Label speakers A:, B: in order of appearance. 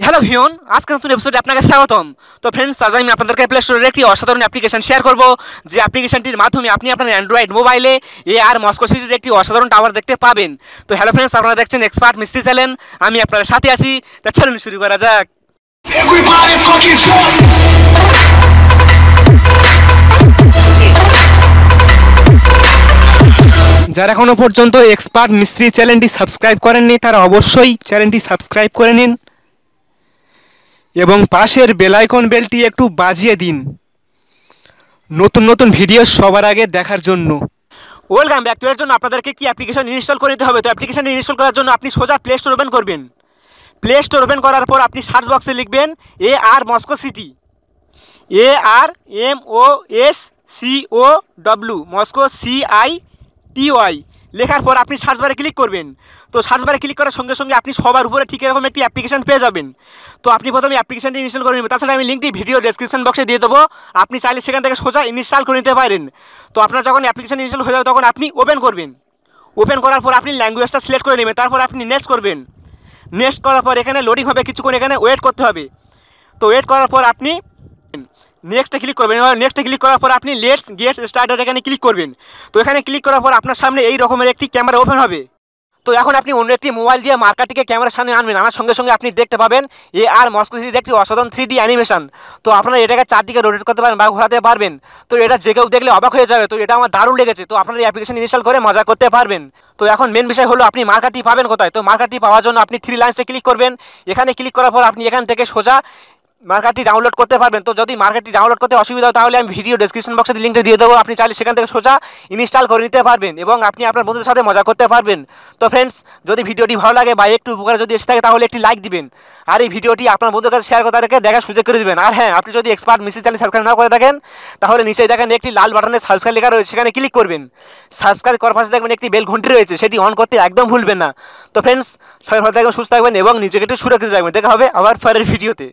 A: Hello ভিউন, আজকে নতুন এপিসোডে আপনাকে স্বাগতম। তো ফ্রেন্ডস, আজ আমি আপনাদেরকে প্লে স্টোরের একটি অসাধারণ অ্যাপ্লিকেশন শেয়ার করব, যে অ্যাপ্লিকেশনটির মাধ্যমে আপনি আপনার অ্যান্ড্রয়েড মোবাইলে আর মস্কো সিটির একটি অসাধারণ টাওয়ার দেখতে পাবেন। তো হ্যালো ফ্রেন্ডস, আপনারা দেখছেন এক্সপার্ট মিস্ত্রি চ্যানেল, আমি আপনাদের সাথে আছি। তা চলুন শুরু করা যাক।
B: Everybody fucking jump!
A: যারা এখনো পর্যন্ত এক্সপার্ট মিস্ত্রি চ্যানেলটি সাবস্ক্রাইব করেননি তারা অবশ্যই চ্যানেলটি সাবস্ক্রাইব করে নিন এবং পাশের বেল আইকন বেলটি একটু বাজিয়ে দিন নতুন নতুন ভিডিও সবার আগে দেখার জন্য। ওয়েলকাম ব্যাক টু এর জন্য আপনাদেরকে কি অ্যাপ্লিকেশন ইনস্টল করে নিতে হবে। তো অ্যাপ্লিকেশন ইনস্টল করার জন্য আপনি সোজা প্লে স্টোর ওপেন করবেন। প্লে স্টোর ওপেন করার পর আপনি সার্চ বক্সে লিখবেন AR Moscow city, ARMOSCOW Moscow CITY লেখার পর আপনি সার্চ বারে ক্লিক করবেন। তো সার্চ বারে ক্লিক করার সঙ্গে সঙ্গে আপনি সবার উপরে ঠিক এরকম একটি অ্যাপ্লিকেশন পেয়ে যাবেন। তো আপনি প্রথমে অ্যাপ্লিকেশনটি ইনস্টল করে নেবেন। তাছাড়া আমি লিঙ্কটি ভিডিও ডেসক্রিপশন বক্সে দিয়ে দেবো, আপনি চাইলে সেখান থেকে সোজা ইনস্টল করে নিতে পারেন। তো আপনার যখন অ্যাপ্লিকেশন ইনস্টল হয়ে যাবে তখন আপনি ওপেন করবেন। ওপেন করার পর আপনি ল্যাঙ্গুয়েজটা সিলেক্ট করে নেবেন, তারপর আপনি নেক্সট করবেন। নেক্সট করার পর এখানে লোডিং হবে, কিছুক্ষণ এখানে ওয়েট করতে হবে। তো ওয়েট করার পর আপনি নেক্সটে ক্লিক করবেন। নেক্সটে ক্লিক করার পর আপনি লেটস গেট স্টার্টেড এখানে ক্লিক করবেন। তো এখানে ক্লিক করার পর আপনার সামনে এই রকমের একটি ক্যামেরা ওপেন হবে। তো এখন আপনি অন্য একটি মোবাইল দিয়ে মার্কারটিকে ক্যামেরার সামনে আনবেন, আনার সঙ্গে সঙ্গে আপনি দেখতে পাবেন AR মস্কো সিটির একটি অসাধারণ 3D অ্যানিমেশন। তো আপনারা এটাকে চারদিকে রোটেট করতে পারেন বা ঘোরাতে পারবেন। তো এটা যে কেউ দেখলে অবাক হয়ে যাবে। তো এটা আমার দারুণ লেগেছে। তো আপনারা এই অ্যাপ্লিকেশন ইনস্টল করে মজা করতে পারবেন। তো এখন মেন বিষয় হলো আপনি মার্কারটি পাবেন কোথায়। তো মার্কারটি পাওয়ার জন্য আপনি 3 লাইন্সে ক্লিক করবেন। এখানে ক্লিক করার পর আপনি এখান থেকে সোজা মার্কারটি ডাউনলোড করতে পারবেন। তো যদি মার্কারটি ডাউনলোড করতে অসুবিধা হয় তাহলে আমি ভিডিও ডেসক্রিপশন বক্সে লিঙ্কটা দিয়ে দেবো, আপনি চাইলে সেখান থেকে সোজা ইনস্টল করে নিতে পারবেন এবং আপনি আপনার বন্ধুদের সাথে মজা করতে পারবেন। তো ফ্রেন্ডস, যদি ভিডিওটি ভালো লাগে বা একটু উপকারে যদি এসে থাকে তাহলে একটি লাইক দিবেন, আর এই ভিডিওটি আপনার বন্ধুদের কাছে শেয়ার করে তাদেরকে দেখার সুযোগ করে দিবেন। আর হ্যাঁ, আপনি যদি এক্সপার্ট মিস্ত্রি চ্যানেল সাবস্ক্রাইব না করে থাকেন তাহলে নিচেই দেখেন একটি লাল বাটনে সাবস্ক্রাইব লেখা রয়েছে, সেখানে ক্লিক করবেন। সাবস্ক্রাইব করার পাশে দেখবেন একটি বেল ঘন্টি রয়েছে, সেটি অন করতে একদম ভুলবেন না। তো ফ্রেন্ডস, সবাই ভালো থাকবেন, সুস্থ থাকবেন এবং নিজেকে একটু সুরক্ষিত রাখবেন। দেখা হবে আবার পরের ভিডিওতে।